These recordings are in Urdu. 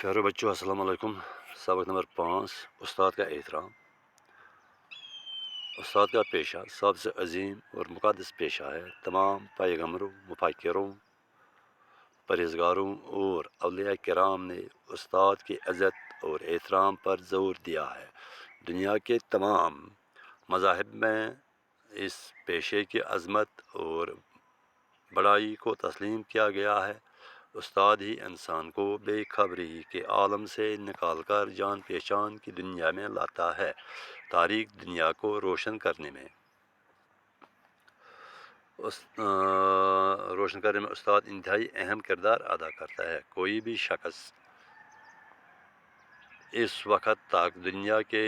پیارے بچوں السلام علیکم۔ سبق نمبر 5 استاد کا احترام۔ استاد کا پیشہ سب سے عظیم اور مقدس پیشہ ہے۔ تمام پیغمبروں، مفکروں، پرہیزگاروں اور اولیاء کرام نے استاد کی عزت اور احترام پر زور دیا ہے۔ دنیا کے تمام مذاہب میں اس پیشے کی عظمت اور بڑائی کو تسلیم کیا گیا ہے۔ استاد ہی انسان کو بے خبری کے عالم سے نکال کر جان پہچان کی دنیا میں لاتا ہے۔ تاریخ دنیا کو روشن کرنے میں استاد انتہائی اہم کردار ادا کرتا ہے۔ کوئی بھی شخص اس وقت تک دنیا کے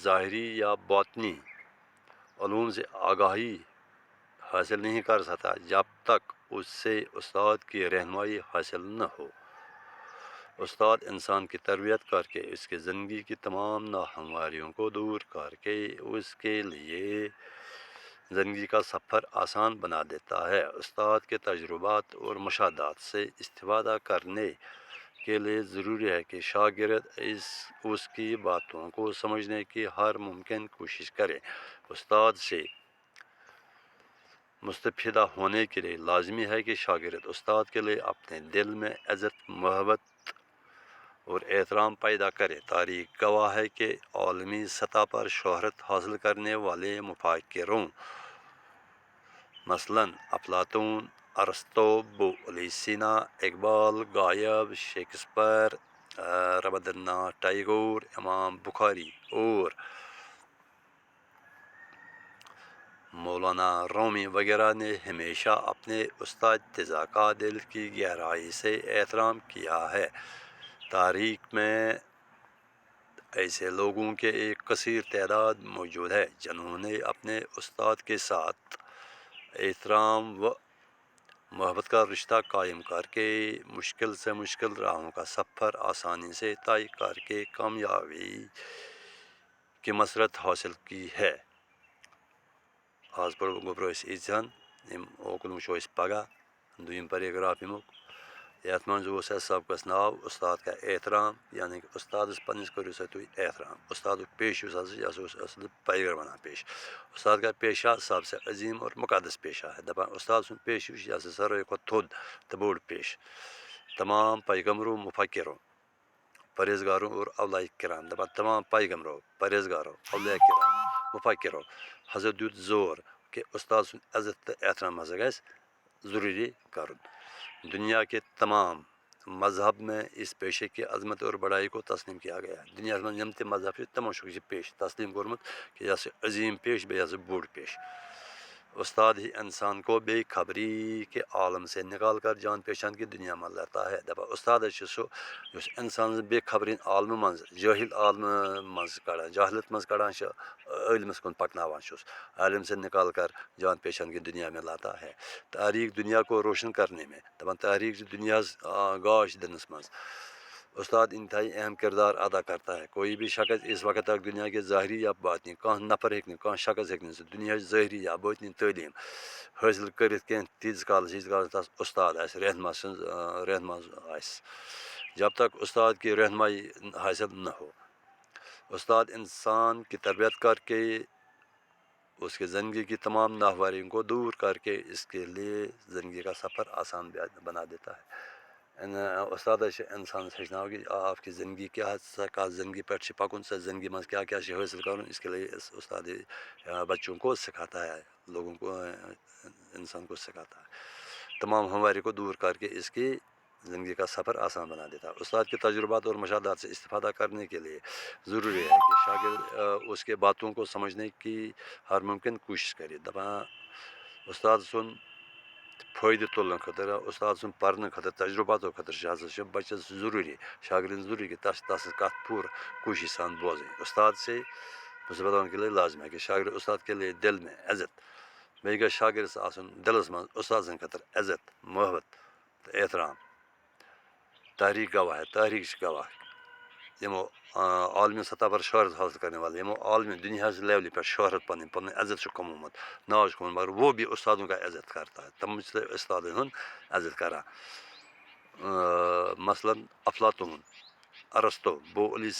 ظاہری یا باطنی علوم سے آگاہی حاصل نہیں کر سکتا جب تک اس سے استاد کی رہنمائی حاصل نہ ہو۔ استاد انسان کی تربیت کر کے اس کی زندگی کی تمام ناہمواریوں کو دور کر کے اس کے لیے زندگی کا سفر آسان بنا دیتا ہے۔ استاد کے تجربات اور مشاہدات سے استفادہ کرنے کے لیے ضروری ہے کہ شاگرد اس کی باتوں کو سمجھنے کی ہر ممکن کوشش کرے۔ استاد سے مستفیدہ ہونے کے لیے لازمی ہے کہ شاگرد استاد کے لیے اپنے دل میں عزت، محبت اور احترام پیدا کرے۔ تاریخ گواہ ہے کہ عالمی سطح پر شہرت حاصل کرنے والے مفکروں مثلاً افلاطون، ارسطو، علی سینا، اقبال، غالب، شیکسپیئر، ربندر ناتھ ٹیگور، امام بخاری اور مولانا رومی وغیرہ نے ہمیشہ اپنے اساتذہ کا دل کی گہرائی سے احترام کیا ہے۔ تاریخ میں ایسے لوگوں کی ایک کثیر تعداد موجود ہے جنہوں نے اپنے استاد کے ساتھ احترام و محبت کا رشتہ قائم کر کے مشکل سے مشکل راہوں کا سفر آسانی سے طے کر کے کامیابی کی مسرت حاصل کی ہے۔ آز پر گوبرو اس ایزان اوکن وچو اس پگہ دویم پیراگراف یمک یتھ منز اوس سبقس ناو استاد کا احترام، یعنی کہ استادس پنس کرو سا تھی احترام۔ استاد پیش یس اصل پیغر ونان پیش۔ استاد کا پیشہ سب سے عظیم اور مقدس پیشہ ہے۔ دپان استاد سن پیش یہ ساروی کھت تھوٚد تہٕ بوٚڑ پیش۔ تمام پیغمبروں، مفکروں، پرہیزگاروں اور اولیاء کرام، دپان تمام پیغمبروں، پرہیزگاروں، اولیاء کرام، مفکروں حضرت دیت زور کہ استاد سن عزت تو احترام ہسا گژھِ ضروری کرن۔ دنیا کے تمام مذہب میں اس پیشے کی عظمت اور بڑائی کو تسلیم کیا گیا ہے۔ دنیا میں یم تہ مذہب تمو یہ پیش تسلیم کورمت کہ یہ عظیم پیش بیٚیہِ بوٚڑ پیش۔ استاد ہی انسان کو بے خبری کے عالم سے نکال کر جان پہچان کی دنیا میں لاتا ہے۔ دپان استاد سہ یس انسان بے خبرین عالم مز جاہل عالم مز کڑان، جہالت مز کڑان علمس کن پکناوان چھس، عالم سے نکال کر جان پہچان کی دنیا میں لاتا ہے۔ تاریخ دنیا کو روشن کرنے میں، دپان تاریخ دنیا گاش دنس مز استاد انتہائی اہم کردار ادا کرتا ہے۔ کوئی بھی شخص اس وقت تک دنیا کے ظاہری یا باطنی کھانا نفر ہوں شخص ہوں دنیا ظاہری یا باطنی تعلیم حاصل کرت کی تیس کالس تس استاد رہنما رہنما جب تک استاد کی رہنمائی حاصل نہ ہو۔ استاد انسان کی تربیت کر کے اس کی زندگی کی تمام ناہمواریوں کو دور کر کے اس کے لیے زندگی کا سفر آسان بنا دیتا ہے۔ استاد انسان ہچناو کہ آپ کی زندگی کیا ہے، زندگی پہ پکن سا زندگی میں کیا حاصل کروں، اس کے لیے استاد بچوں کو سکھاتا ہے، لوگوں کو انسان کو سکھاتا ہے، تمام ہمواری کو دور کر کے اس کی زندگی کا سفر آسان بنا دیتا ہے۔ استاد کے تجربات اور مشاہدات سے استفادہ کرنے کے لیے ضروری ہے کہ شاگرد اس کے باتوں کو سمجھنے کی ہر ممکن کوشش کرے۔ دپان استاد سن فائدہ تلن خاطر، استاد سن پرن خاطر، تجرباتوں خاطر بچس ضروری شاگرد ضروری کہ تس کت پور کوشش سان بوزیں۔ استاد سے بتانے کے لیے لازم ہے کہ شاگرد استاد کے لیے دل میں عزت، بیٚیہِ گژھِ شاگردس آسن دلس من استاد سن خاطر عزت، محبت تو احترام۔ تاریخ گواہ ہے، تاریخ گواہ یمو عالمی سطح پر شہرت حاصل کرنے والے، یمو عالمی دنیا لیولہ پہ شہرت پن عزت کمومت، ناو کمومت، مگر وہ بھی استادوں کا عزت کرتا ہے، تم استاد ہند عزت کران۔ مثلاً افلاطون ارسطو بولس